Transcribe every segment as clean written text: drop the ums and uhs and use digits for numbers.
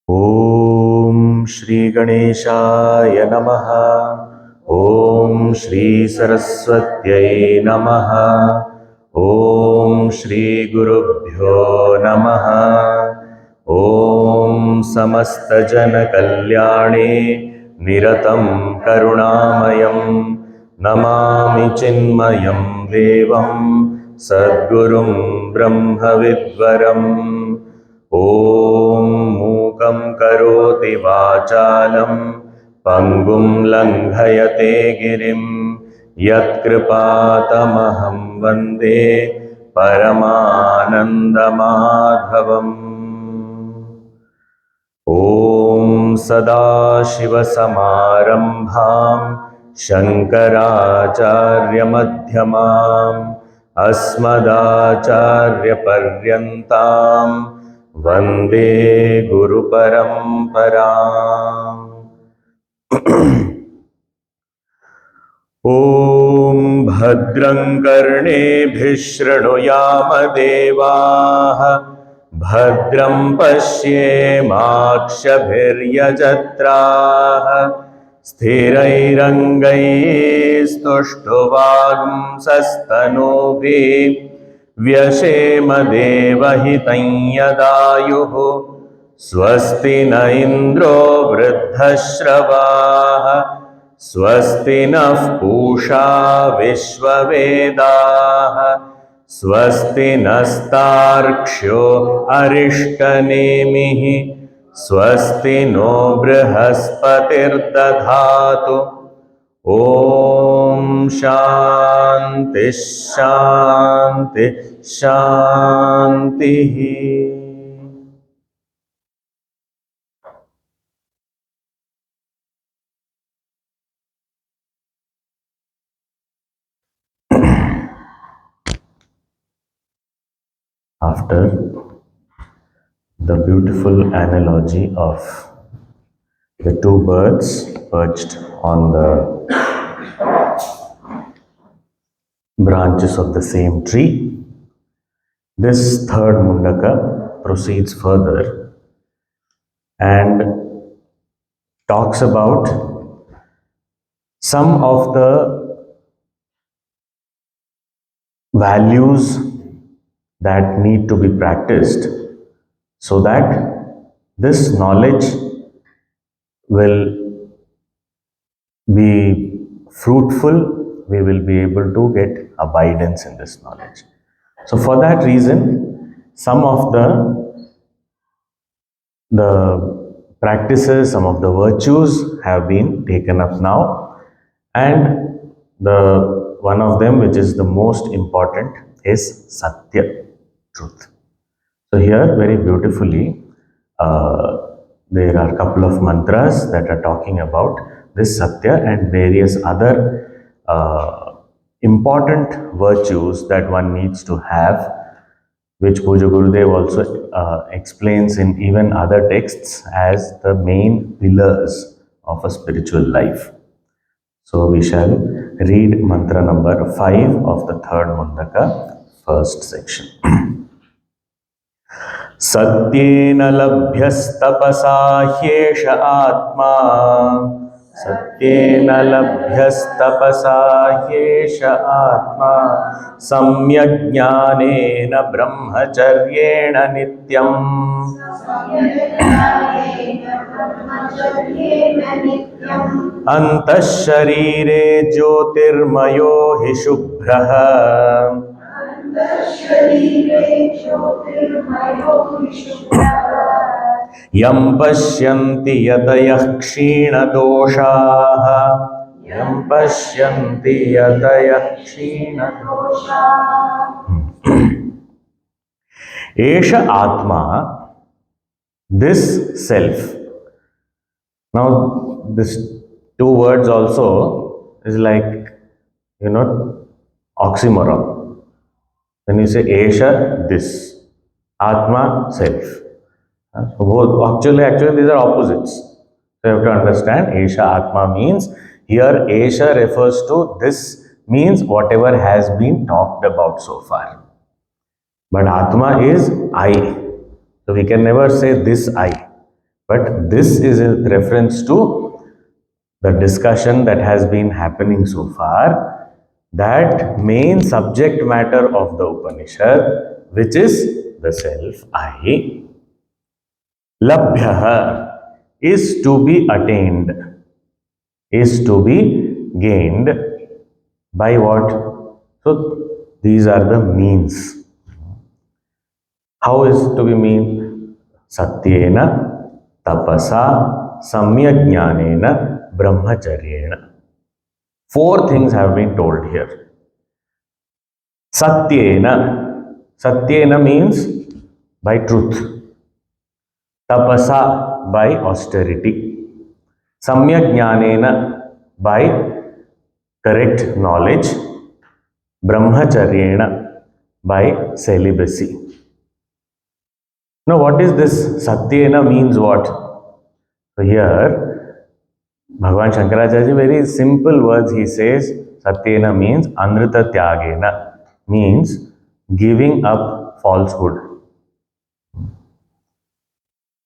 Om Shri Ganeshaya Namaha. Om Shri Saraswatyai Namaha. Om Shri Gurubhyo Namaha. Om Samasta Jana Kalyane Niratam Karunamayam Namami Chinmayam Devam Sadgurum Brahma Vidvaram. ॐ मूकं करोति वाचालं पङ्गुं लङ्घयते गिरिं यत्कृपातमहं वन्दे परमानन्दमाधवम्। ॐ सदाशिवसमारम्भां शङ्कराचार्यमध्यमाम् अस्मदाचार्यपर्यन्तां वन्दे गुरुपरम्पराम्। ॐ भद्रं कर्णेभिः शृणुयाम देवाः भद्रं पश्येमाक्षभिर्यजत्राः स्थिरैरङ्गैस्तुष्टुवागुंसस्तनूभिः व्यशेम देवहितं यदायुः स्वस्ति न इन्द्रो वृद्धश्रवाः स्वस्ति नः पूषा विश्ववेदाः स्वस्ति नस्तार्क्ष्यो अरिष्टनेमिः स्वस्ति नो बृहस्पतिर्दधातु। ॐ शान्ति शान्ति शान्तिः। After the beautiful analogy of the two birds perched on the branches of the same tree, this third Mundaka proceeds further and talks about some of the values that need to be practiced so that this knowledge will be fruitful, we will be able to get abidance in this knowledge. So for that reason, some of the practices, some of the virtues have been taken up now, and the one of them, which is the most important, is Satya, truth. So here very beautifully there are a couple of mantras that are talking about this Satya and various other important virtues that one needs to have, which Puja Gurudev also explains in even other texts as the main pillars of a spiritual life. So we shall read mantra number 5 of the third Mundaka, first section. सत्येन लभ्यस्तपसा ह्येष आत्मा सत्येन लभ्यस्तपसा ह्येष आत्मा सम्यक् ज्ञानेन ब्रह्मचर्येण नित्यम् अन्तः शरीरे ज्योतिर्मयो हि शुभ्रः यं पश्यन्ति यतयः क्षीणदोषाः यं पश्यन्ति यतयः क्षीणदोषाः। एष आत्मा, this self. Now this two words also is like, oxymoron. When you say Esha, this, Atma, self. So both, actually these are opposites. So you have to understand, Esha Atma means, here Esha refers to this, means whatever has been talked about so far. But Atma is I. So we can never say this I. But this is a reference to the discussion that has been happening so far, that main subject matter of the Upanishad, which is the self I, labhyah, is to be attained, is to be gained by what? So these are the means. How is to be mean? Satyena, tapasa, samyak jnanena, brahmacharyena. Four things have been told here. Satyena. Satyena means by truth. Tapasa, by austerity. Samyak jnanena, by correct knowledge. Brahmacharyena, by celibacy. Now, what is this Satyena means what? So, here, Bhagavan Shankaracharya, very simple words, he says, Satyena means Anrita Tyagena, means giving up falsehood.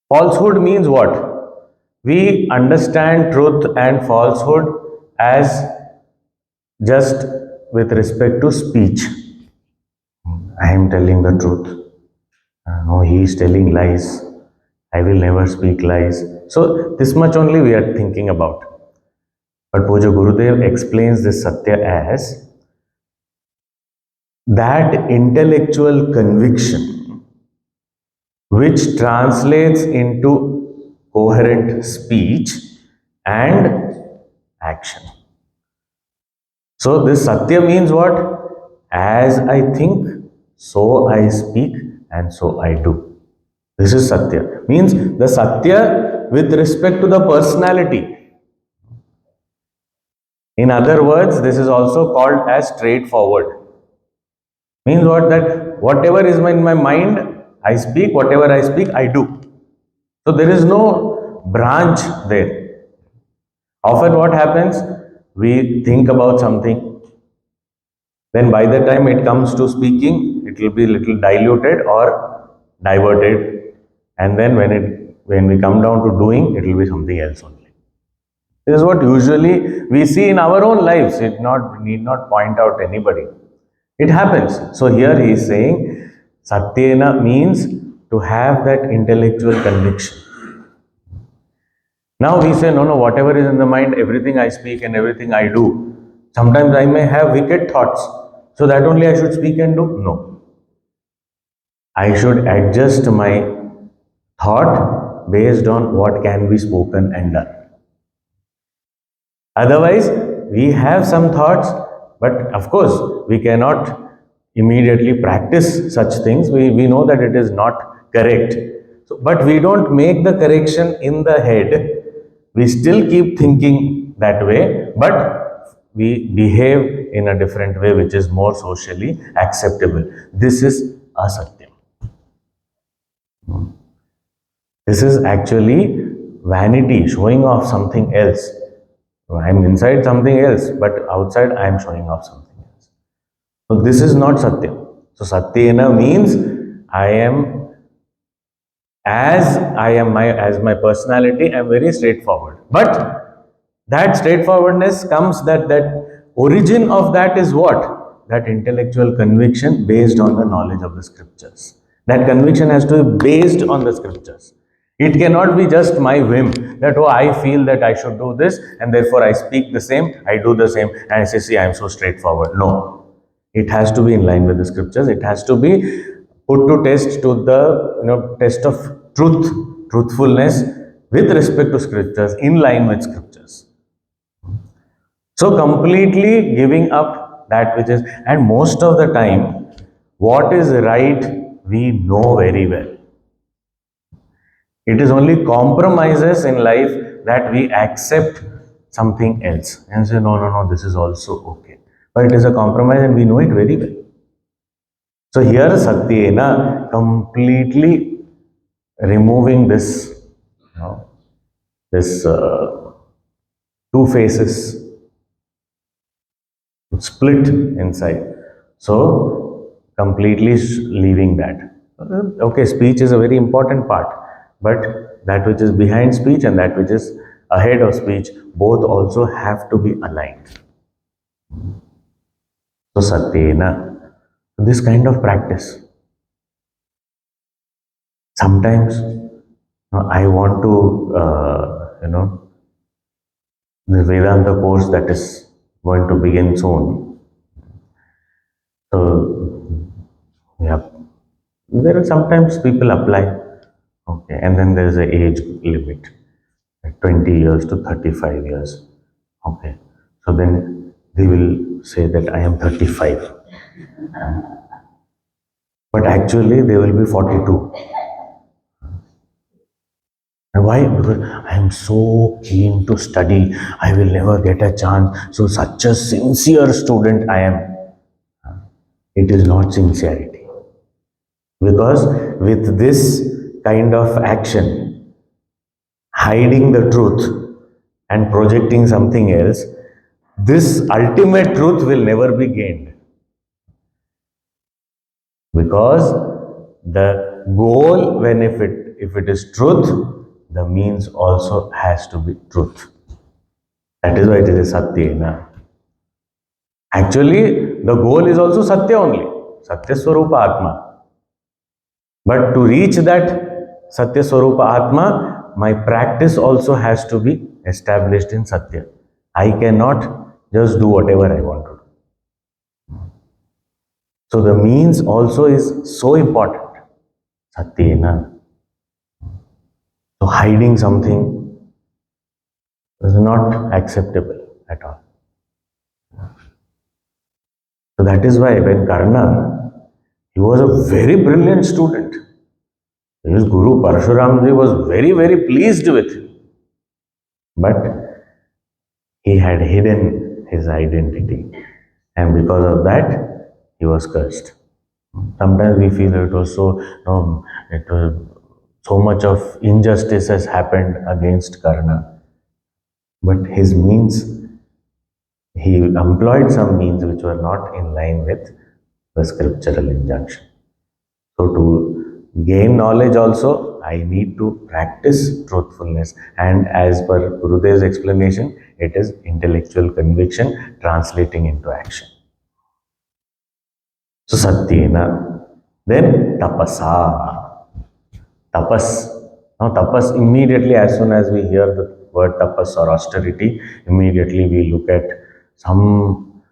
Falsehood means what? We understand truth and falsehood as just with respect to speech. I am telling the truth. No, he is telling lies. I will never speak lies. So, this much only we are thinking about. But Puja Gurudev explains this Satya as that intellectual conviction which translates into coherent speech and action. So, this Satya means what? As I think, so I speak, and so I do. This is Satya. Means the Satya with respect to the personality. In other words, this is also called as straightforward. Means what? That whatever is in my mind, I speak, whatever I speak, I do. So there is no branch there. Often what happens? We think about something, then by the time it comes to speaking, it will be little diluted or diverted. And then when we come down to doing, it will be something else only. This is what usually we see in our own lives. It need not point out anybody. It happens. So here he is saying, Satyena means to have that intellectual conviction. Now we say, no, whatever is in the mind, everything I speak and everything I do. Sometimes I may have wicked thoughts. So that only I should speak and do? No. I should adjust my thought based on what can be spoken and done. Otherwise, we have some thoughts, but of course, we cannot immediately practice such things. We know that it is not correct. So, but we don't make the correction in the head. We still keep thinking that way, but we behave in a different way, which is more socially acceptable. This is asatyam. This is actually vanity, showing off something else. I'm inside something else, but outside I'm showing off something else. So this is not Satya. So Satyena means as my personality, I'm very straightforward. But that straightforwardness comes that origin of that is what? That intellectual conviction based on the knowledge of the scriptures. That conviction has to be based on the scriptures. It cannot be just my whim that, oh, I feel that I should do this and therefore I speak the same, I do the same, and I say, see, I am so straightforward. No. It has to be in line with the scriptures. It has to be put to test to the test of truthfulness with respect to scriptures, in line with scriptures. So completely giving up that which is, and most of the time, what is right, we know very well. It is only compromises in life that we accept something else and say, no, this is also okay. But it is a compromise and we know it very well. So here Satyena completely removing this, this two faces, split inside. So completely leaving that. Okay, speech is a very important part, but that which is behind speech and that which is ahead of speech, both also have to be aligned. So satyena, this kind of practice. Sometimes I want to, the Vedanta course that is going to begin soon. So, yeah, there are sometimes people apply, okay, and then there is an age limit, like 20 years to 35 years, okay. So then they will say that I am 35, but actually they will be 42. And why? Because I am so keen to study, I will never get a chance. So, such a sincere student I am. It is not sincerity. Because with this kind of action, hiding the truth and projecting something else, this ultimate truth will never be gained. Because the goal, when if it is truth, the means also has to be truth. That is why it is a Satyena. Actually, the goal is also Satya only. Satya Swarupa Atma. But to reach that Satya Swarupa Atma, my practice also has to be established in Satya. I cannot just do whatever I want to do. So the means also is so important. Satyena. So hiding something is not acceptable at all. So that is why when Karna, he was a very brilliant student. His Guru Parshuramji was very, very pleased with him. But he had hidden his identity. And because of that, he was cursed. Sometimes we feel it was so, it was so much of injustice has happened against Karna. But his means, he employed some means which were not in line with the scriptural injunction. So to gain knowledge also, I need to practice truthfulness. And as per Gurudev's explanation, it is intellectual conviction translating into action. So satyena. Then tapasa. Tapas. Now tapas, immediately as soon as we hear the word tapas or austerity, immediately we look at some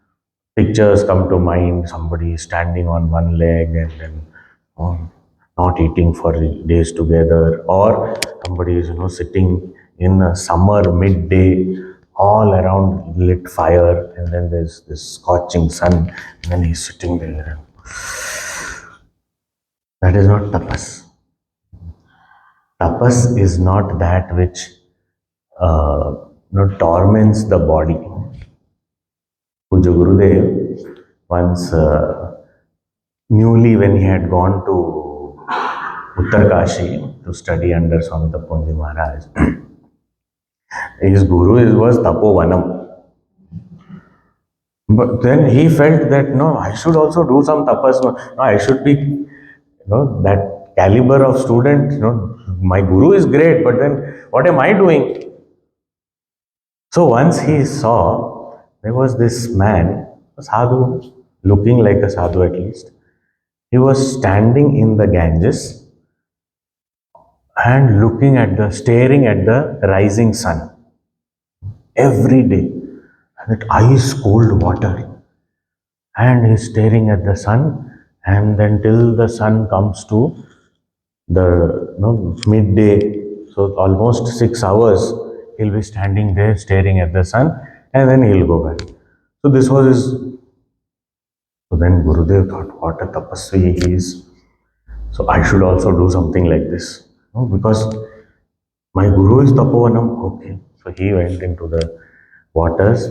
pictures come to mind. Somebody standing on one leg and then not eating for days together, or somebody is sitting in a summer midday, all around lit fire, and then there's this scorching sun, and then he's sitting there. That is not tapas. Tapas is not that which torments the body. Puja Gurudev once, newly when he had gone to Uttarkashi to study under Swami Maharaj, his guru was Tapovanam. But then he felt that no, I should also do some tapas. No, I should be, that caliber of student. My guru is great, but then what am I doing? So once he saw there was this man, a sadhu, looking like a sadhu at least. He was standing in the Ganges and staring at the rising sun every day. That ice cold water. And he's staring at the sun, and then till the sun comes to the midday, so almost 6 hours, he'll be standing there staring at the sun, and then he'll go back. So this was his. So then Gurudev thought, what a tapasvi he is. So I should also do something like this. Because my guru is Tapovanam. Okay. So he went into the waters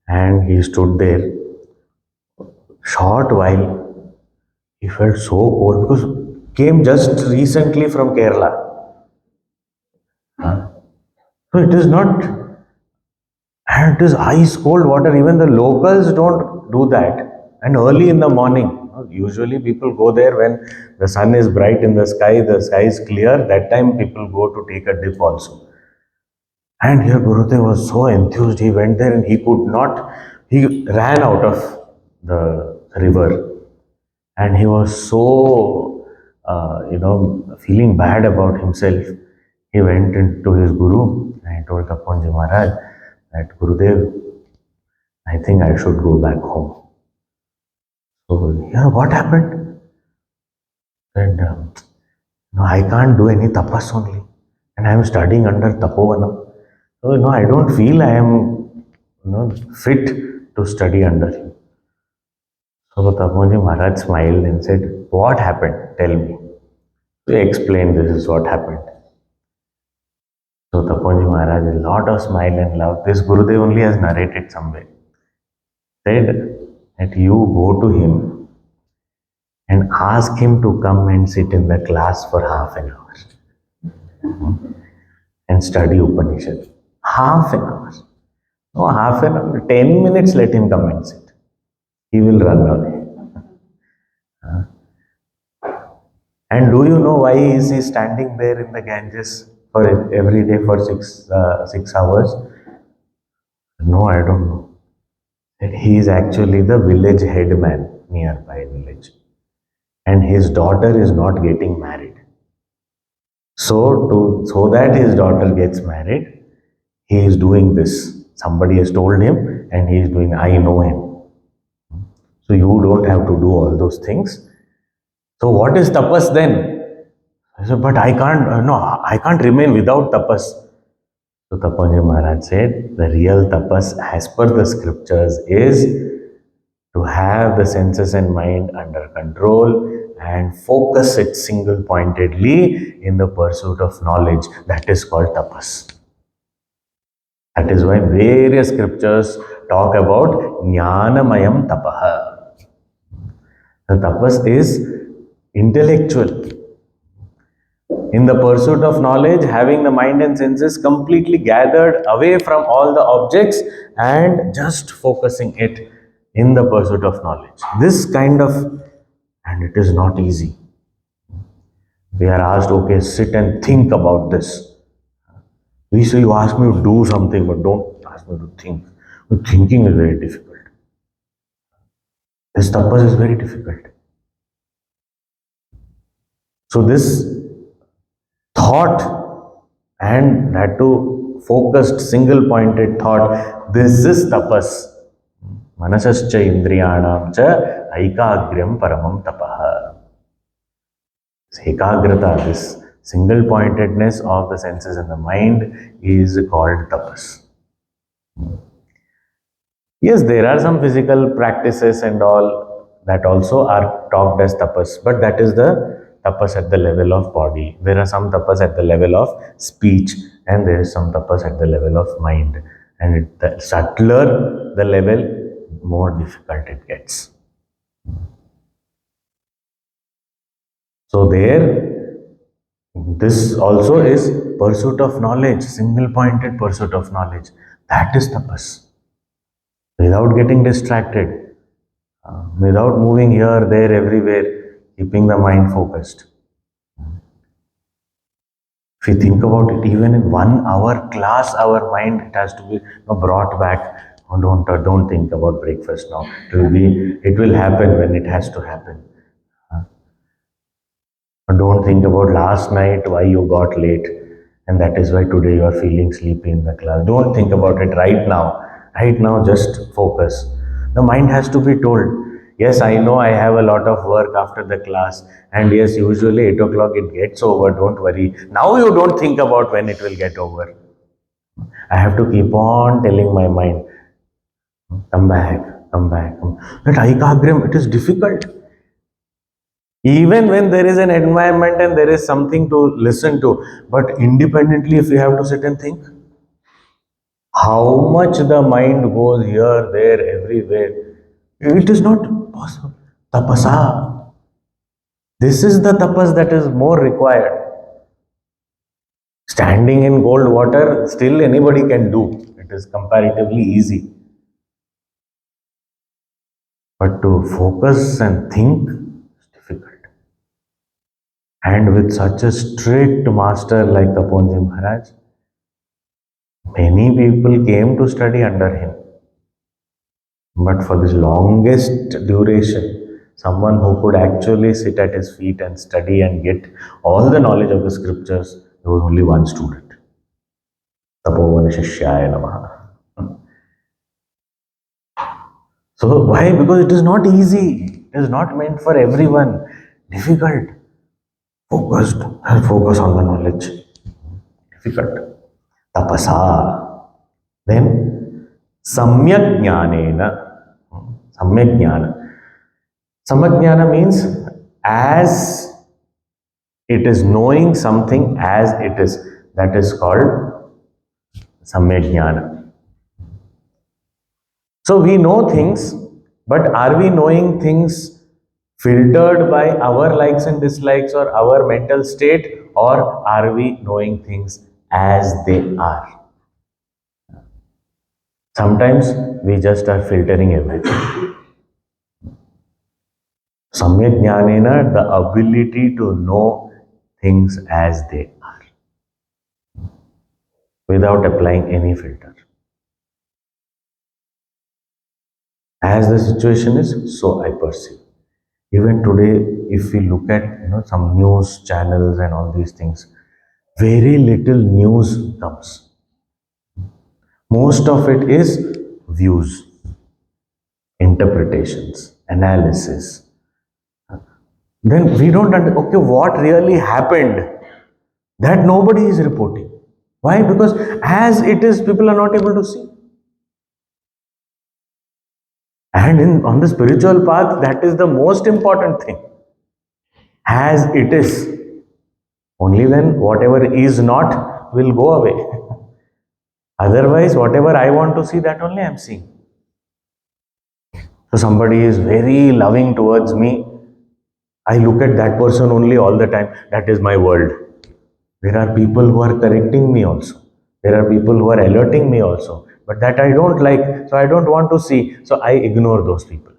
and he stood there. Short while, he felt so cold because came just recently from Kerala. So it is not, and it is ice cold water. Even the locals don't do that. And early in the morning, Usually people go there when the sun is bright in the sky is clear. That time people go to take a dip also. And here Gurudev was so enthused. He went there and he could not. He ran out of the river, and he was so feeling bad about himself. He went into his guru and he told Taponji Maharaj that Gurudev, I think I should go back home. So yeah, what happened? And no, I can't do any tapas only, and I am studying under Tapovanam. So I don't feel I am fit to study under you. So Tapoji Maharaj smiled and said, "What happened? Tell me." So he explained this is what happened. So Tapoji Maharaj, a lot of smile and love. This Gurudev only has narrated somewhere. Said that you go to him and ask him to come and sit in the class for half an hour and study Upanishad. Half an hour. No, half an hour. 10 minutes, let him come and sit. He will run away. And do you know why is he standing there in the Ganges for every day for 6 hours? No, I don't know. He is actually the village headman nearby village, and his daughter is not getting married. So that his daughter gets married, he is doing this. Somebody has told him, and he is doing. I know him. So you don't have to do all those things. So what is tapas then? I said, but I can't. No, I can't remain without tapas. So Tapanji Maharaj said, the real tapas, as per the scriptures, is to have the senses and mind under control and focus it single pointedly in the pursuit of knowledge. That is called tapas. That is why various scriptures talk about jnanamayam tapaha. The tapas is intellectual. In the pursuit of knowledge, having the mind and senses completely gathered away from all the objects and just focusing it in the pursuit of knowledge. This kind of, and it is not easy. We are asked, okay, sit and think about this. We say, you ask me to do something, but don't ask me to think. Thinking is very difficult. This tapas is very difficult. So this thought, and that too focused, single pointed thought, this is tapas. Manasascha indriyanam cha aikagryam paramam tapaha. Ekagrata, this single pointedness of the senses and the mind, is called tapas. Yes, there are some physical practices and all that also are talked as tapas, but that is the tapas at the level of body. There are some tapas at the level of speech, and there is some tapas at the level of mind. And the subtler the level, more difficult it gets. So there, this also is pursuit of knowledge, single-pointed pursuit of knowledge. That is tapas. Without getting distracted, without moving here, there, everywhere, keeping the mind focused. If you think about it, even in 1 hour class, our mind, it has to be brought back. Oh, don't think about breakfast now. It will happen when it has to happen. Don't think about last night why you got late, and that is why today you are feeling sleepy in the class. Don't think about it right now. Right now, just focus. The mind has to be told, yes, I know I have a lot of work after the class, and yes, usually 8 o'clock it gets over. Don't worry. Now you don't think about when it will get over. I have to keep on telling my mind, come back, come back. That Aikagram, it is difficult. Even when there is an environment and there is something to listen to, but independently, if you have to sit and think, how much the mind goes here, there, everywhere, it is not possible. Tapasa. This is the tapas that is more required. Standing in cold water, still anybody can do. It is comparatively easy. But to focus and think is difficult. And with such a strict master like Taponji Maharaj, many people came to study under him. But for this longest duration, someone who could actually sit at his feet and study and get all the knowledge of the scriptures, there was only one student. Tapovana Shishyaya Namaha. So why? Because it is not easy. It is not meant for everyone. Difficult. Focused. Focus on the knowledge. Difficult. Tapasa. Then samyak jnanena. Samyak jnana. Samyak jnana means as it is knowing something as it is. That is called samyak jnana. So we know things, but are we knowing things filtered by our likes and dislikes or our mental state, or are we knowing things as they are? Sometimes we just are filtering everything. Samyak jnanena, the ability to know things as they are without applying any filter. As the situation is, so I perceive. Even today, if we look at some news channels and all these things, very little news comes. Most of it is views, interpretations, analysis. Then we don't understand, okay, what really happened, that nobody is reporting. Why? Because as it is, people are not able to see. And on the spiritual path, that is the most important thing. As it is. Only then whatever is not will go away. Otherwise, whatever I want to see, that only I am seeing. So somebody is very loving towards me. I look at that person only all the time. That is my world. There are people who are correcting me also. There are people who are alerting me also. But that I don't like, so I don't want to see. So I ignore those people.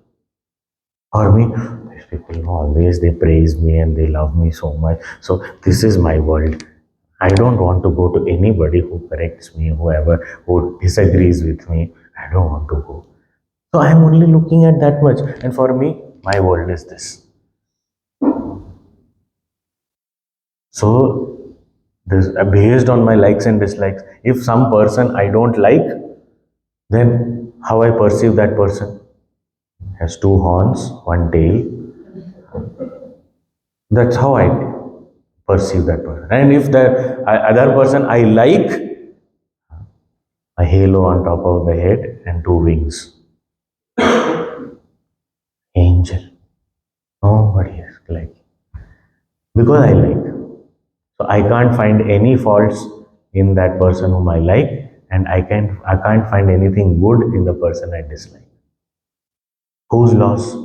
Or me, these people always they praise me and they love me so much. So this is my world. I don't want to go to anybody who corrects me, who disagrees with me. I don't want to go. So I am only looking at that much. And for me, my world is this. So this based on my likes and dislikes. If some person I don't like, then how I perceive that person has two horns, one tail. That's how I perceive that person. And if the other person I like, a halo on top of the head and two wings. Angel. Nobody is like. Because I like. So I can't find any faults in that person whom I like, and I can't find anything good in the person I dislike. Whose loss?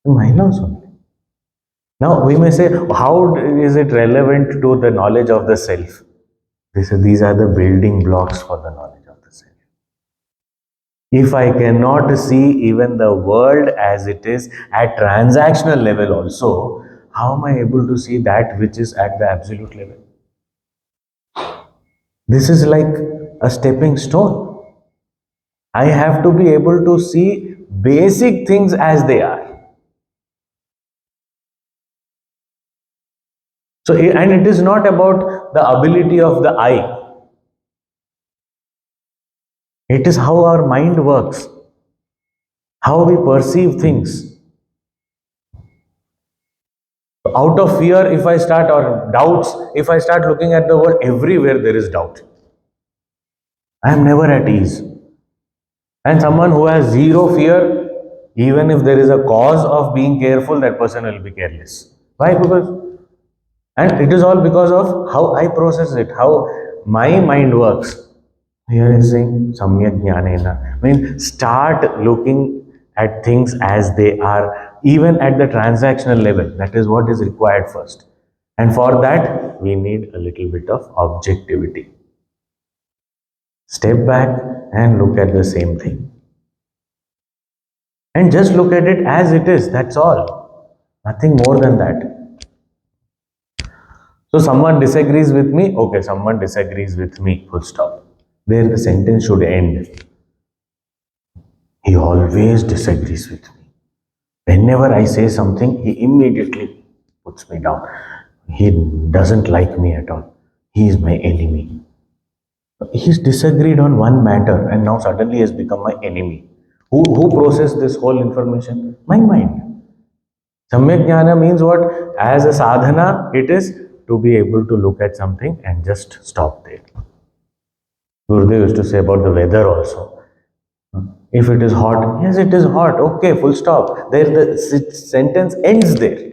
My loss only. Now we may say, how is it relevant to the knowledge of the self? These are the building blocks for the knowledge of the self. If I cannot see even the world as it is at transactional level also, how am I able to see that which is at the absolute level? This is like a stepping stone. I have to be able to see basic things as they are. So, and it is not about the ability of the eye. It is how our mind works, how we perceive things. Out of fear, if I start, or doubts, if I start looking at the world, everywhere there is doubt. I am never at ease. And someone who has zero fear, even if there is a cause of being careful, that person will be careless. Why? And it is all because of how I process it, how my mind works. Here is saying samyak jnanena. Start looking at things as they are, even at the transactional level. That is what is required first. And for that, we need a little bit of objectivity. Step back and look at the same thing. And just look at it as it is, that's all. Nothing more than that. So someone disagrees with me, okay, someone disagrees with me, full stop. There the sentence should end. He always disagrees with me. Whenever I say something, he immediately puts me down. He doesn't like me at all. He is my enemy. He's disagreed on one matter and now suddenly has become my enemy. Who processed this whole information? My mind. Samyak jnana means what? As a sadhana, it is to be able to look at something and just stop there. Gurudev used to say about the weather also. If it is hot, yes, it is hot. Okay, full stop. There, the sentence ends there.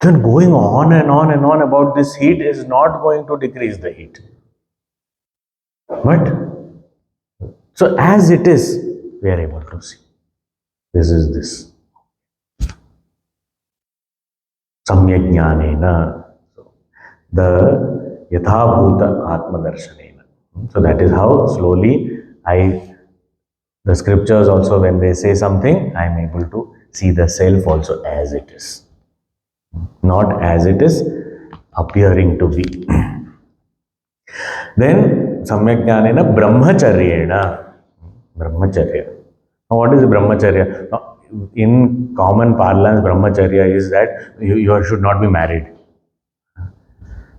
Then going on and on and on about this heat is not going to decrease the heat. But so as it is, we are able to see. This is this. Samyak jnanena. The yathabhuta atmadarshanena. So that is how slowly the scriptures also, when they say something, I am able to see the self also as it is. Not as it is appearing to be. Then samyak jnanena brahmacharyena. Brahmacharya. Now, what is brahmacharya? Now, in common parlance, brahmacharya is that you should not be married.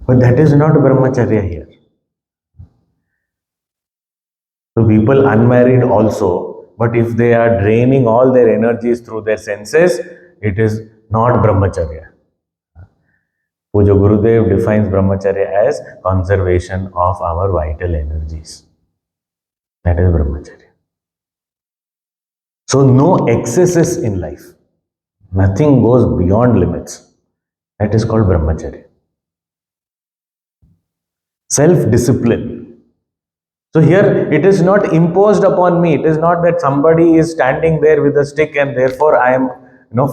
But that is not brahmacharya here. So people unmarried also, but if they are draining all their energies through their senses, it is not brahmacharya. Puja Gurudev defines brahmacharya as conservation of our vital energies. That is brahmacharya. So no excesses in life. Nothing goes beyond limits. That is called brahmacharya. Self-discipline. So here it is not imposed upon me. It is not that somebody is standing there with a stick and therefore I am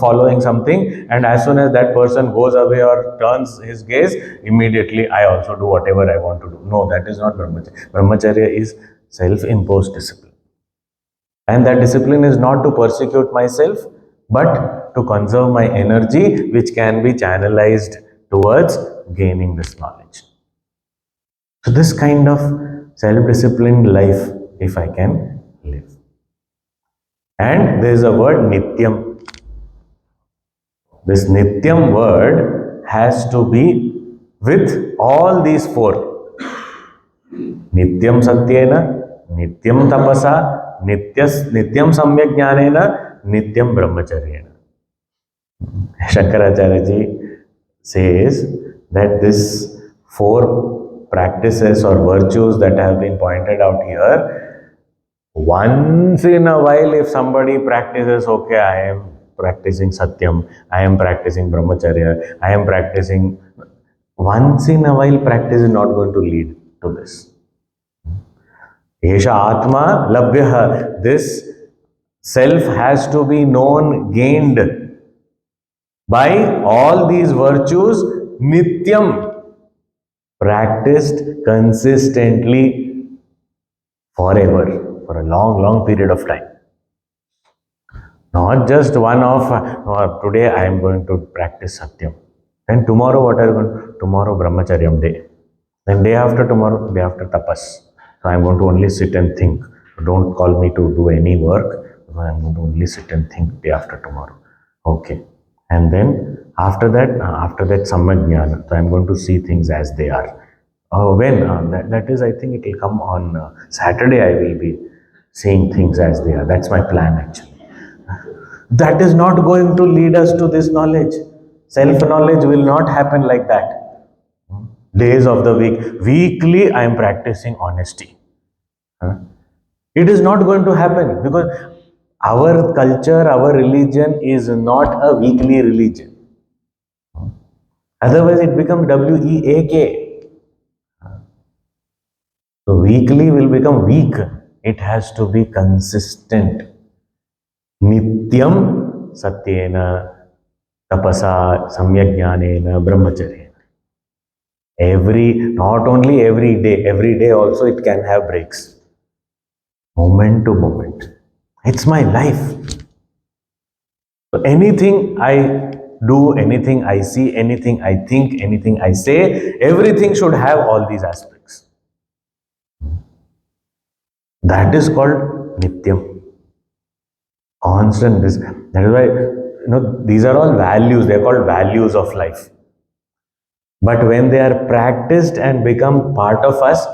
following something, and as soon as that person goes away or turns his gaze, immediately I also do whatever I want to do. No, that is not brahmacharya. Brahmacharya is self-imposed discipline. And that discipline is not to persecute myself, but to conserve my energy, which can be channelized towards gaining this knowledge. So this kind of self-disciplined life, if I can live. And there is a word nityam. This nityam word has to be with all these four. Nityam satyena, nityam tapasa, nityam samyak jnanena, nityam brahmacharyena. Shankaracharya ji says that this four practices or virtues that have been pointed out here, once in a while if somebody practices, okay, I am practicing satyam, I am practicing brahmacharya, I am practicing, once in a while practice is not going to lead to this. Esha Atma Labhyaha. This self has to be known, gained by all these virtues, Nityam, practiced consistently forever, for a long, long period of time. Not just one off, today I am going to practice Satyam. Then tomorrow, what are you going to do? Tomorrow, Brahmacharyam day. Then day after tomorrow, day after Tapas. So I am going to only sit and think. Don't call me to do any work. I am going to only sit and think day after tomorrow. Okay. And then after that Samyak Jnana. So I am going to see things as they are. When? That is, I think it will come on Saturday. I will be seeing things as they are. That's my plan actually. That is not going to lead us to this knowledge. Self-knowledge will not happen like that. Days of the week. Weekly, I am practicing honesty. It is not going to happen because our culture, our religion is not a weekly religion. Otherwise, it becomes WEAK. So, weekly will become weak. It has to be consistent. Nityam satyena tapasa samyak jnanena brahmacharya. Not only every day also it can have breaks. Moment to moment. It's my life. So anything I do, anything I see, anything I think, anything I say, everything should have all these aspects. That is called Nityam. Constant this. That is why, these are all values. They are called values of life. But when they are practiced and become part of us,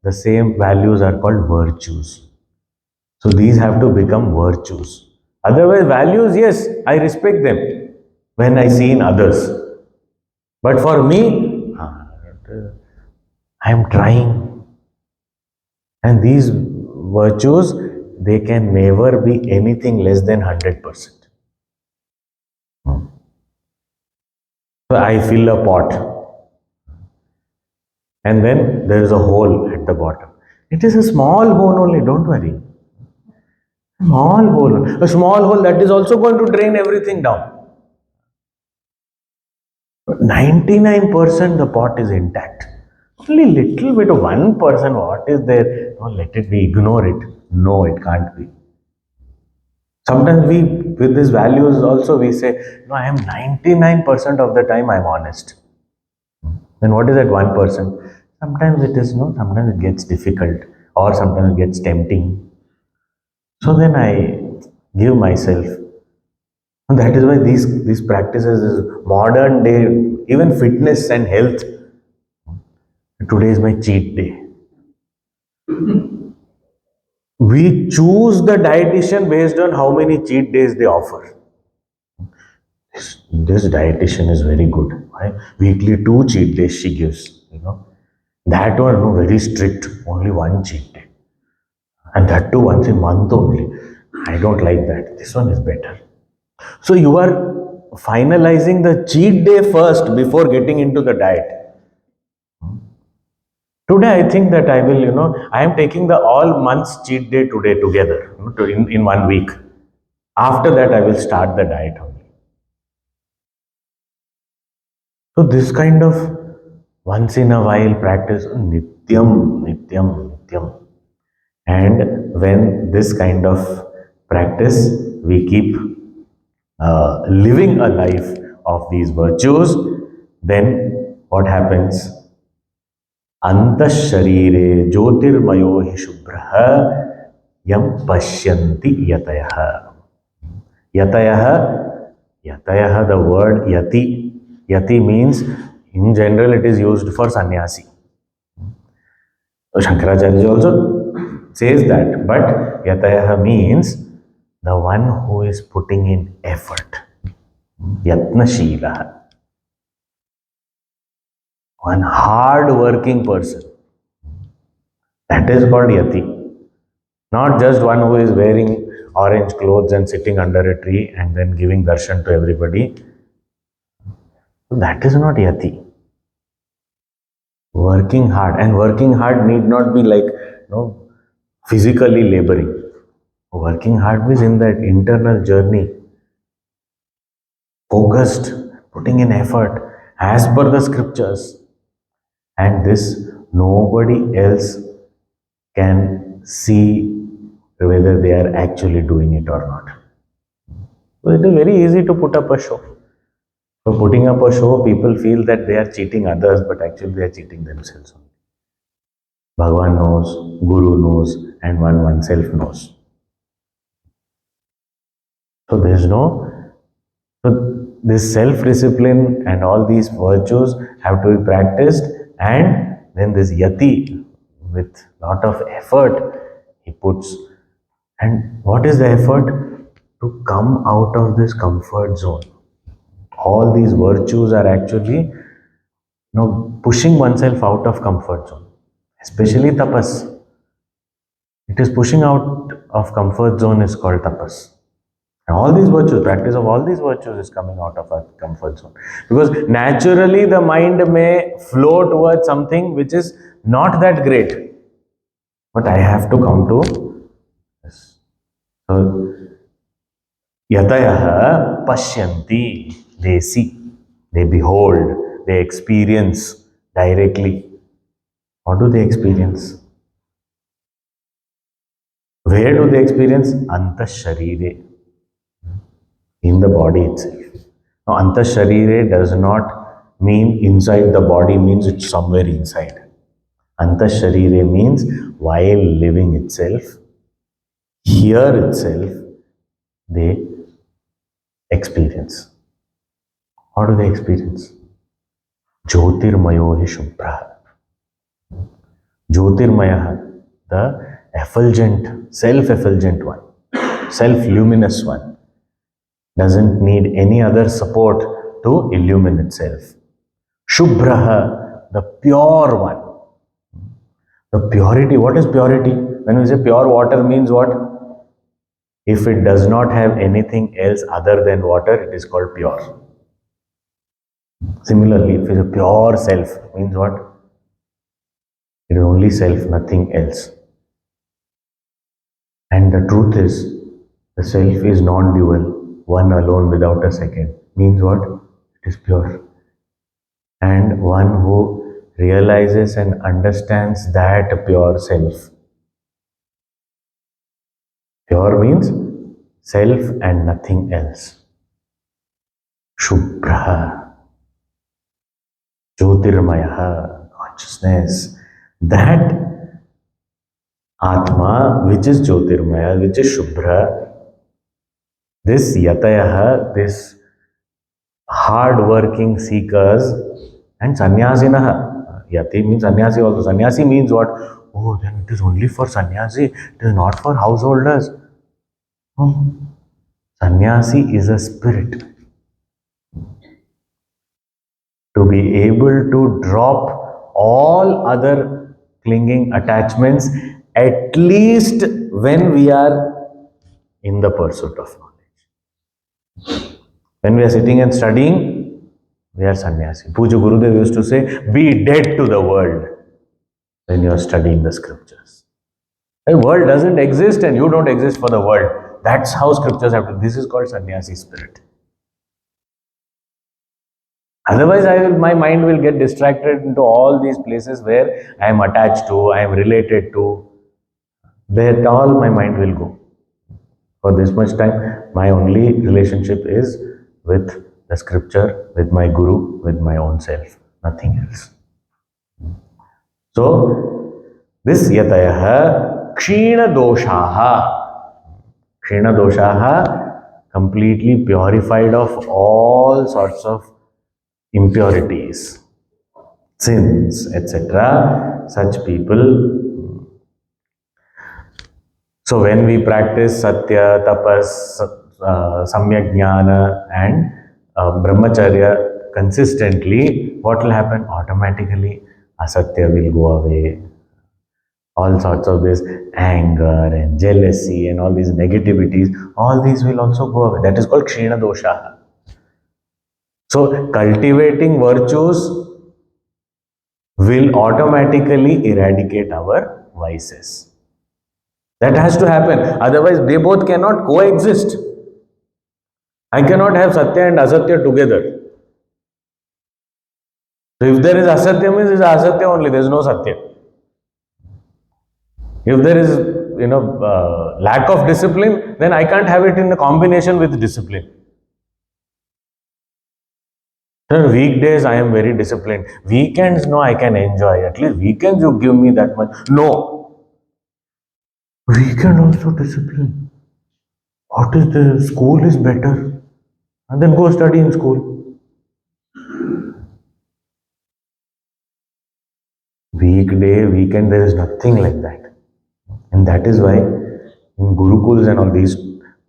the same values are called virtues. So these have to become virtues. Otherwise, values, yes, I respect them when I see in others. But for me, I am trying. And these virtues, they can never be anything less than 100%. So I fill a pot and then there is a hole at the bottom. It is a small hole only, don't worry. Small hole. A small hole that is also going to drain everything down. But 99% the pot is intact. Only little bit of 1%, what is there? Oh, let it be, ignore it. No, it can't be. Sometimes we, with these values also, we say, no, I am 99% of the time I'm honest. Then what is that 1%? Sometimes it is, no, sometimes it gets difficult or sometimes it gets tempting. So then I give myself. And that is why these practices is modern day, even fitness and health. Today is my cheat day. We choose the dietitian based on how many cheat days they offer. This dietitian is very good. Why? Weekly 2 cheat days she gives. That one, no, very strict. Only 1 cheat day. And that too once a month only. I don't like that. This one is better. So you are finalizing the cheat day first before getting into the diet. Today, I think that I will, I am taking the all months cheat day today together in 1 week. After that, I will start the diet only. So, this kind of once in a while practice, nityam, nityam, nityam. And when this kind of practice, we keep living a life of these virtues, then what happens? अंतःशरीरे ज्योतिर्मयो हि शुभ्रः यम पश्यन्ति यतयः यतयः yatayah, the word yati means in general it is used for sannyasi. Shankaracharya also says that, but yatayah means the one who is putting in effort, yatnashila, one hard working person. That is called yati. Not just one who is wearing orange clothes and sitting under a tree and then giving darshan to everybody. That is not yati. Working hard, and working hard need not be like physically laboring. Working hard means in that internal journey, focused, putting in effort as per the scriptures. And this nobody else can see whether they are actually doing it or not. So it is very easy to put up a show. So putting up a show, people feel that they are cheating others, but actually they are cheating themselves. Bhagavan knows, Guru knows, and oneself knows. So there is so this self-discipline and all these virtues have to be practiced, and then this yati, with lot of effort, he puts. And what is the effort? To come out of this comfort zone. All these virtues are actually pushing oneself out of comfort zone, especially tapas. It is pushing out of comfort zone is called tapas. And all these virtues, practice of all these virtues is coming out of our comfort zone. Because naturally the mind may flow towards something which is not that great. But I have to come to this. So, yatayah pashyanti, they see, they behold, they experience directly. What do they experience? Where do they experience? Anta Sharire, in the body itself. Now, Anta Sharire does not mean inside the body, means it's somewhere inside. Anta Sharire means while living itself, here itself, they experience. How do they experience? Jyotirmayo hi Shubhra. Jyotirmaya, the effulgent, self-effulgent one, self-luminous one, doesn't need any other support to illumine itself. Shubhraha, the pure one. The purity, what is purity? When we say pure water means what? If it does not have anything else other than water, it is called pure. Similarly, if it is a pure self, means what? It is only self, nothing else. And the truth is, the self is non-dual, one alone without a second. Means what? It is pure. And one who realizes and understands that pure self. Pure means self and nothing else. Shubhra, Jyotirmaya, consciousness. That Atma, which is Jyotirmaya, which is Shubhra, this Yatayaha, this hard-working seekers, and Sannyasinaha. Yati means sannyasi also. Sannyasi means what? Oh, then it is only for sannyasi. It is not for householders. Sannyasi is a spirit. To be able to drop all other clinging attachments, at least when we are in the pursuit of knowledge. When we are sitting and studying, we are sannyasi. Puja Gurudev used to say, be dead to the world when you are studying the scriptures. The world doesn't exist and you don't exist for the world. That's how scriptures have to. This is called sannyasi spirit. Otherwise, my mind will get distracted into all these places where I am attached to, I am related to. There, all my mind will go. For this much time, my only relationship is with the scripture, with my guru, with my own self, nothing else. So, this yatayaha kshina doshaha, completely purified of all sorts of impurities, sins, etc. Such people. So when we practice satya, tapas, samyak jnana and brahmacharya consistently, what will happen? Automatically asatya will go away. All sorts of this anger and jealousy and all these negativities, all these will also go away. That is called kshina dosha. So cultivating virtues will automatically eradicate our vices. That has to happen. Otherwise, they both cannot coexist. I cannot have Satya and Asatya together. So if there is Asatya, means it is Asatya only. There is no Satya. If there is, lack of discipline, then I can't have it in a combination with discipline. So weekdays, I am very disciplined. Weekends, no, I can enjoy. At least weekends, you give me that much. No. Weekend also discipline. What is the school is better? And then go study in school. Weekday, weekend, there is nothing like that. And that is why in Gurukuls and all these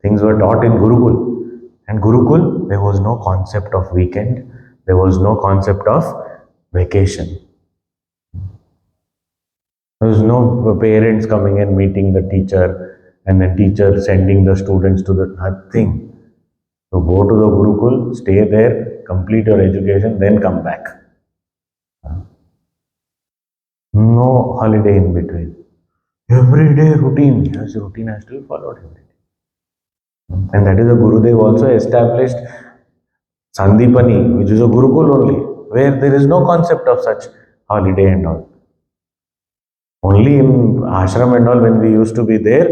things were taught in Gurukul. And Gurukul, there was no concept of weekend. There was no concept of vacation. There was no parents coming and meeting the teacher and the teacher sending the students to the nothing. So go to the Gurukul, stay there, complete your education, then come back. No holiday in between. Everyday routine. Yes, routine has to be followed every day. And that is the Gurudev also established Sandipani, which is a Gurukul only, where there is no concept of such holiday and all. Only in ashram and all, when we used to be there,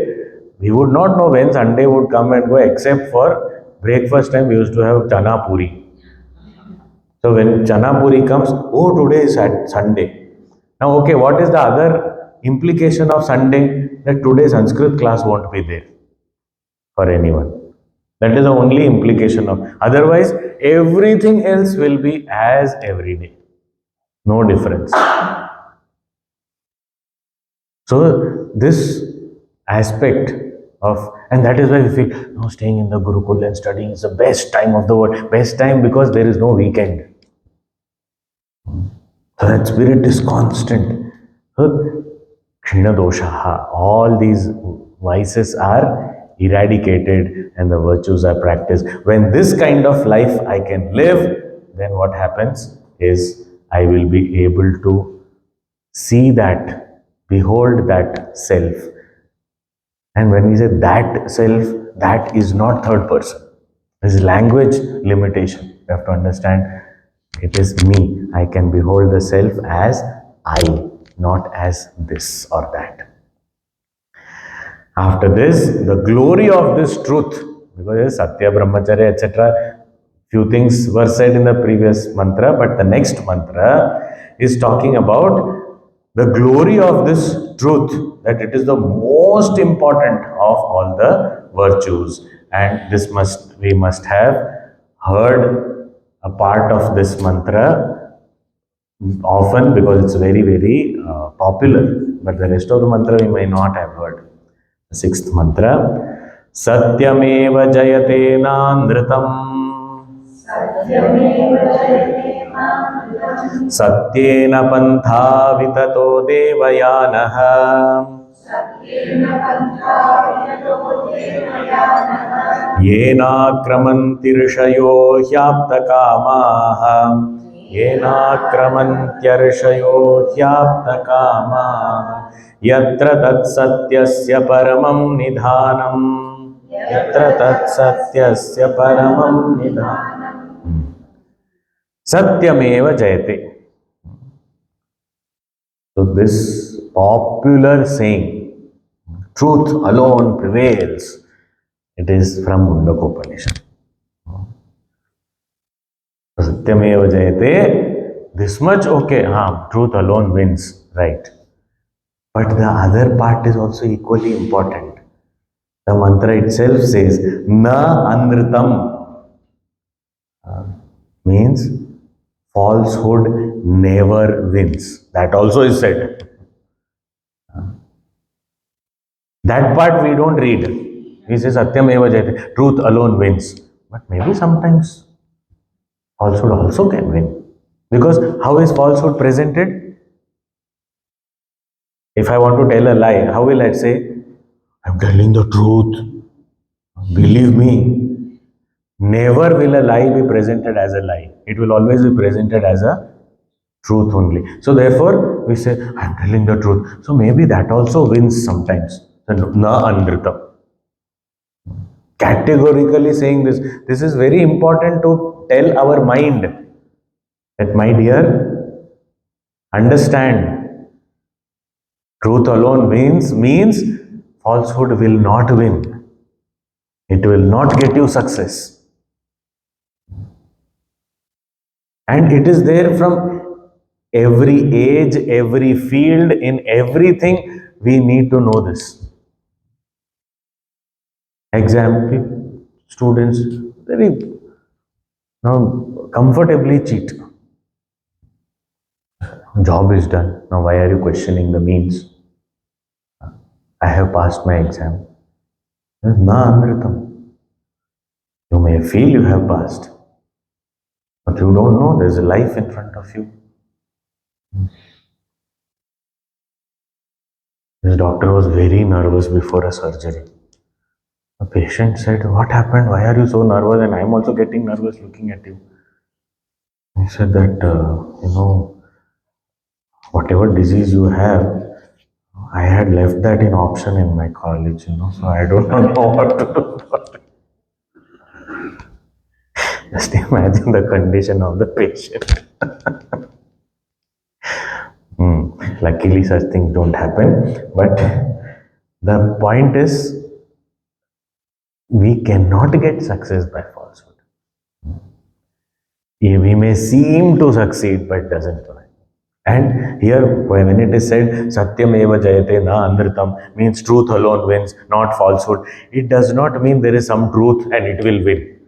We would not know when Sunday would come and go, except for breakfast time we used to have chana puri. So when chana puri comes, oh, today is Sunday. Now, okay, what is the other implication of Sunday? That today's Sanskrit class won't be there for anyone. That is the only implication of. Otherwise, everything else will be as every day. No difference. So this aspect of, and that is why we feel, no, staying in the Gurukul and studying is the best time of the world. Best time because there is no weekend. So that spirit is constant. So, Kshina doshaha, all these vices are eradicated and the virtues are practiced. When this kind of life I can live, then what happens is I will be able to see that, behold that self. And when we say that self, that is not third person. This is language limitation. You have to understand it is me. I can behold the self as I, not as this or that. After this, the glory of this truth, because Satya, Brahmacharya, etc., few things were said in the previous mantra, but the next mantra is talking about the glory of this truth, that it is the most important of all the virtues. And this we must have heard a part of this mantra often because it's very, very popular. But the rest of the mantra we may not have heard. The sixth mantra, Satyameva Jayate Nandritam Satyena Pantha Vitato Devayanaha येनाक्रमन्तिर्षयो ह्याप्तकामाः येनाक्रमन्त्यर्षयो ह्याप्तकामाः यत्र तत्सत्यस्य परमं निधानम् यत्र तत्सत्यस्य परमं निधानम् सत्यमेव जयते. So this popular saying, truth alone prevails, it is from Mundakopanishad. Satyameva jayate, this much okay, truth alone wins, right. But the other part is also equally important. The mantra itself says, na anritam, means falsehood never wins. That also is said. That part we don't read. He says, Satyam eva jayate, truth alone wins. But maybe sometimes falsehood also can win. Because how is falsehood presented? If I want to tell a lie, how will I say, I'm telling the truth. Believe me. Never will a lie be presented as a lie. It will always be presented as a truth only. So therefore, we say, I'm telling the truth. So maybe that also wins sometimes. Na anritam. Categorically saying this is very important to tell our mind that, my dear, understand, truth alone wins means falsehood will not win. It will not get you success. And it is there from every age, every field, in everything, we need to know this. Example, students very comfortably cheat. Job is done. Now why are you questioning the means? I have passed my exam. Na anritam. You may feel you have passed, but you don't know there's a life in front of you. This doctor was very nervous before a surgery. The patient said, what happened? Why are you so nervous? And I'm also getting nervous looking at you. He said that, whatever disease you have, I had left that in option in my college, so I don't know what to do. Just imagine the condition of the patient. Luckily, such things don't happen. But the point is, we cannot get success by falsehood. We may seem to succeed, but doesn't. And here, when it is said, Satyam eva jayate na anritam, means truth alone wins, not falsehood, it does not mean there is some truth and it will win.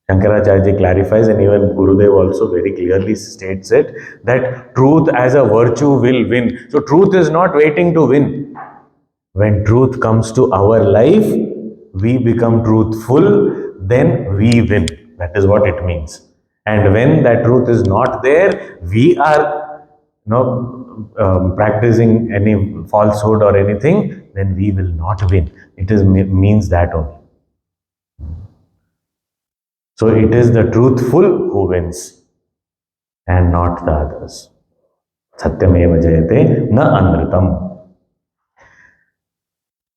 Shankaracharya clarifies, and even Gurudev also very clearly states it, that truth as a virtue will win. So, truth is not waiting to win. When truth comes to our life, we become truthful, then we win. That is what it means. And when that truth is not there, we are practicing any falsehood or anything, then we will not win. It is means that only. So it is the truthful who wins and not the others. Satyameva jayate na anritam.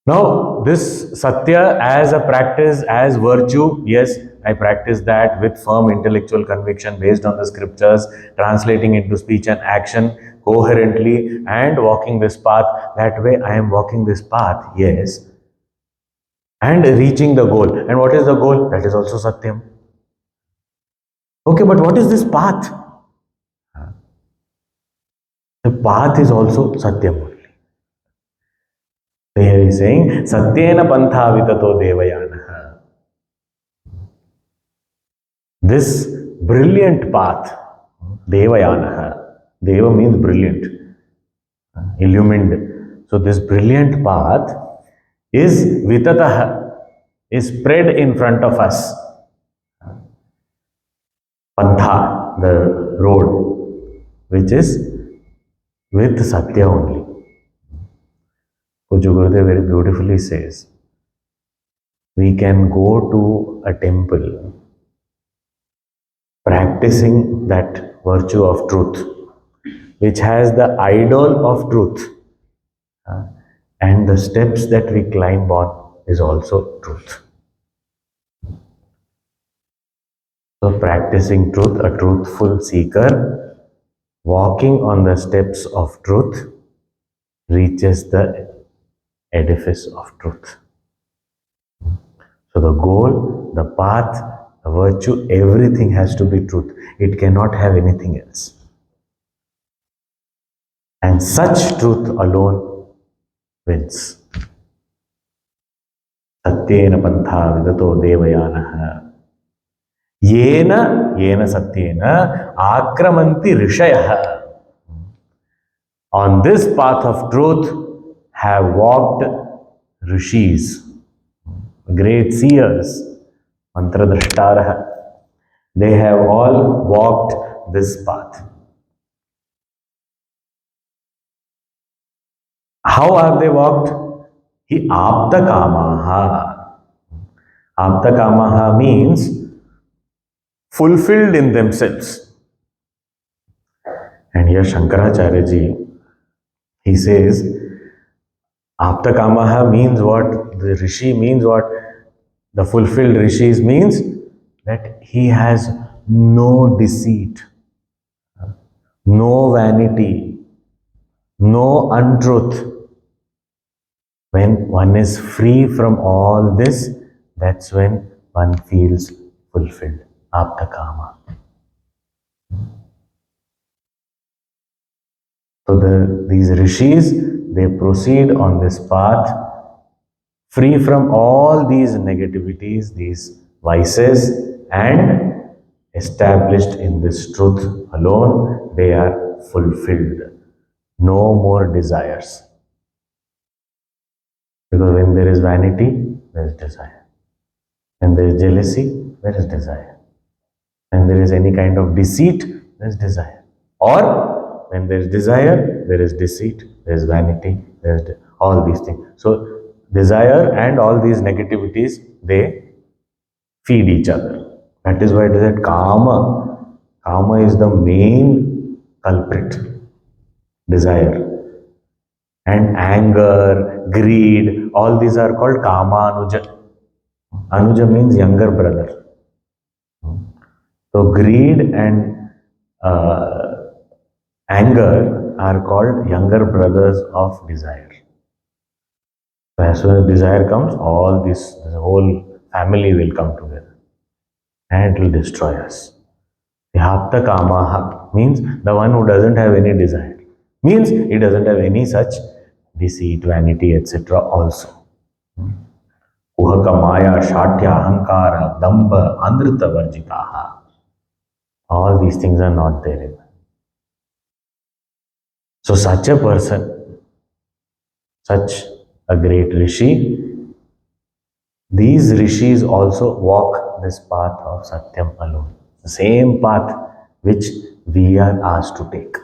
Now, this Satya as a practice, as virtue, yes, I practice that with firm intellectual conviction based on the scriptures, translating into speech and action coherently and walking this path. That way, I am walking this path, yes, and reaching the goal. And what is the goal? That is also Satyam. Okay, but what is this path? The path is also Satyam. Here he is saying, Satyena pantha vitato devayana. This brilliant path, devayana. Deva means brilliant, illumined. So this brilliant path is vitatah, is spread in front of us. Pantha, the road, which is with Satya only. Puja Gurudev very beautifully says, we can go to a temple practicing that virtue of truth, which has the idol of truth, and the steps that we climb on is also truth. So practicing truth, a truthful seeker, walking on the steps of truth, reaches the edifice of truth. So the goal, the path, the virtue, everything has to be truth. It cannot have anything else. And such truth alone wins. Satyena pantha vidato devayana. Yena satyena akramanti rishayah. On this path of truth have walked rishis, great seers, mantradrashtarah. They have all walked this path. How have they walked? He apta kamaha. Apta kamaha means fulfilled in themselves. And here Shankaracharya ji, he says, apta kamaha means what? The rishi means what? The fulfilled rishis means that he has no deceit, no vanity, no untruth. When one is free from all this, that's when one feels fulfilled. Apta kama. So these rishis, they proceed on this path free from all these negativities, these vices, and established in this truth alone, they are fulfilled. No more desires. Because when there is vanity, there is desire. When there is jealousy, there is desire. When there is any kind of deceit, there is desire. Or when there is desire, there is deceit, there is vanity, there is all these things. So desire and all these negativities, they feed each other. That is why it is that kama. Kama is the main culprit. Desire. And anger, greed, all these are called kama anuja. Anuja means younger brother. So greed and anger are called younger brothers of desire. So as soon as desire comes, all this, the whole family will come together and it will destroy us. Vyapta kamaha means the one who doesn't have any desire. Means he doesn't have any such deceit, vanity, etc. also. Kuhaka maya, shatya, ahankara, damba, andrita varjitaha. All these things are not there in. So such a person, such a great rishi, these rishis also walk this path of Satyam alone. The same path which we are asked to take.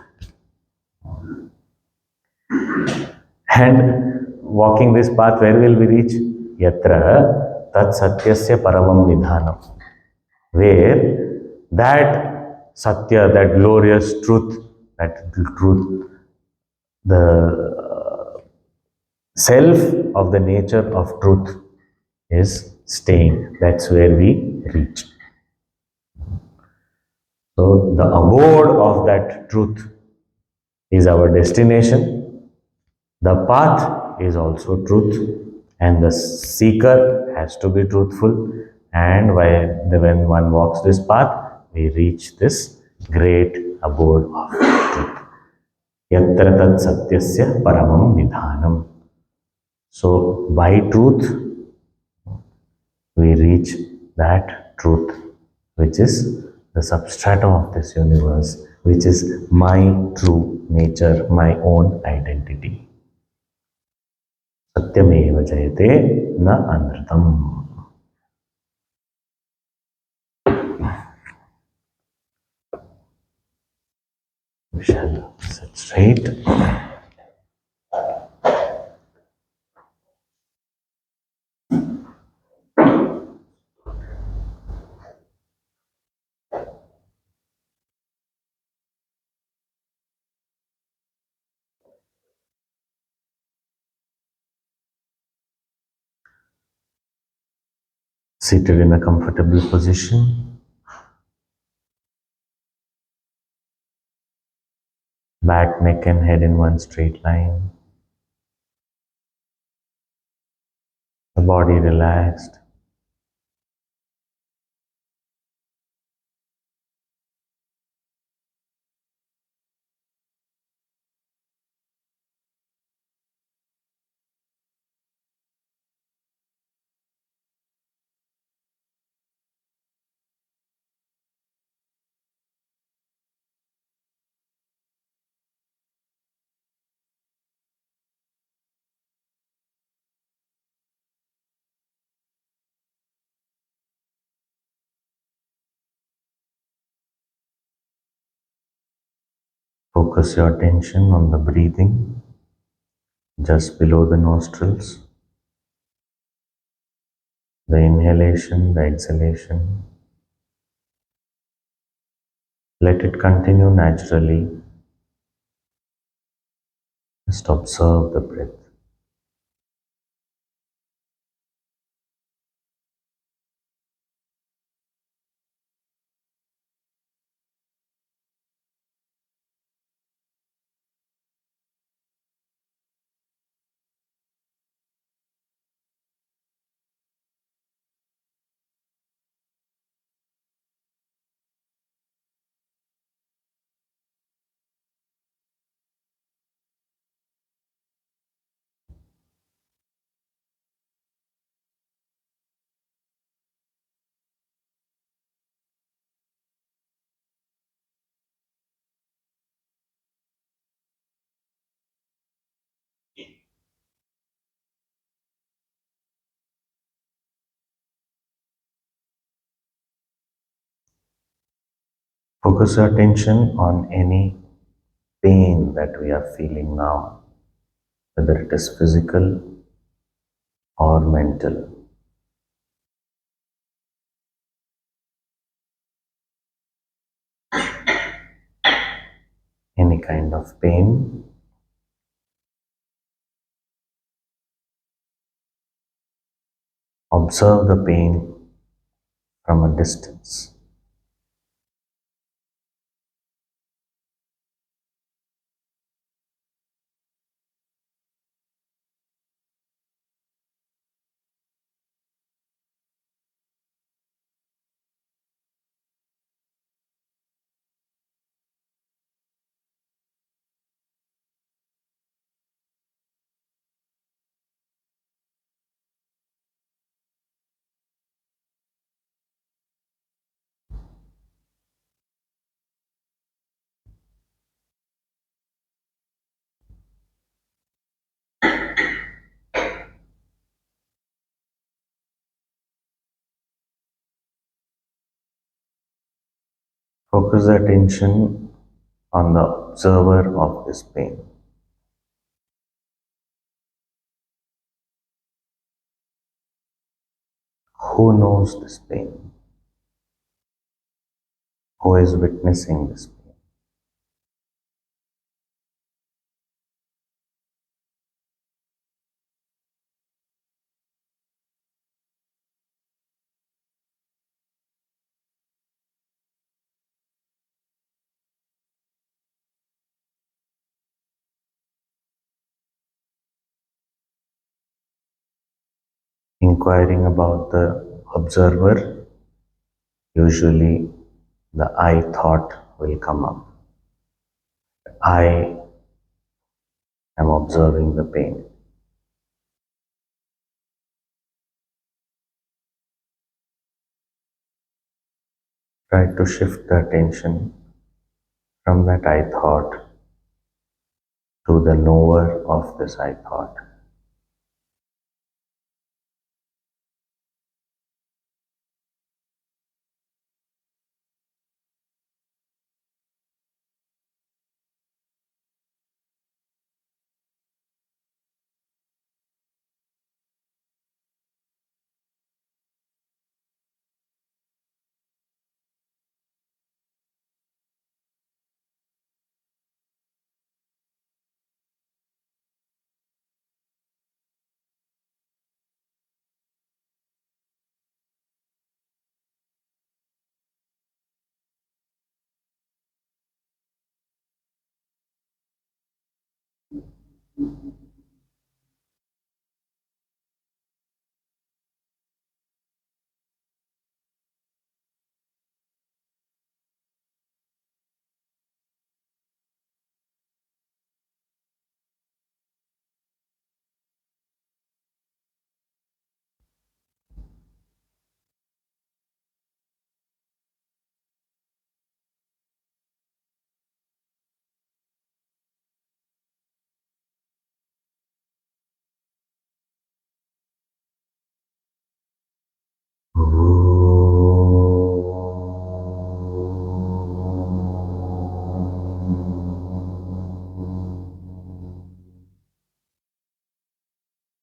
And walking this path, where will we reach? Yatra tat satyasya paramam nidhanam. Where that satya, that glorious truth, the self of the nature of truth is staying. That's where we reach. So the abode of that truth is our destination. The path is also truth, and the seeker has to be truthful. And when one walks this path, we reach this great abode of truth. Yatra tat satyasya paramam nidhanam. So by truth, we reach that truth, which is the substratum of this universe, which is my true nature, my own identity. Satyameva jayate na anritam. We shall sit straight. Seated in a comfortable position. Back, neck and head in one straight line. The body relaxed. Focus your attention on the breathing just below the nostrils, the inhalation, the exhalation. Let it continue naturally. Just observe the breath. Focus your attention on any pain that we are feeling now, whether it is physical or mental. Any kind of pain. Observe the pain from a distance. Focus the attention on the observer of this pain. Who knows this pain? Who is witnessing this pain? Inquiring about the observer, usually the I thought will come up. I am observing the pain. Try to shift the attention from that I thought to the knower of this I thought.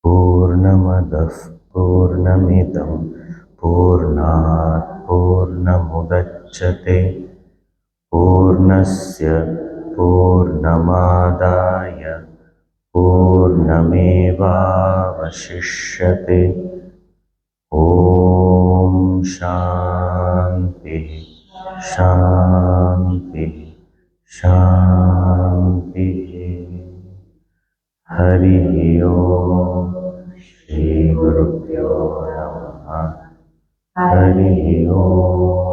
Purnamadah Purnamidam Purnat Purnamudachyate Purnasya Purnamadaya Purnamevavashishyate. Om Shanti Shanti Shanti. Hari Om. Shri Gurubhyo Namaha. Hari Om.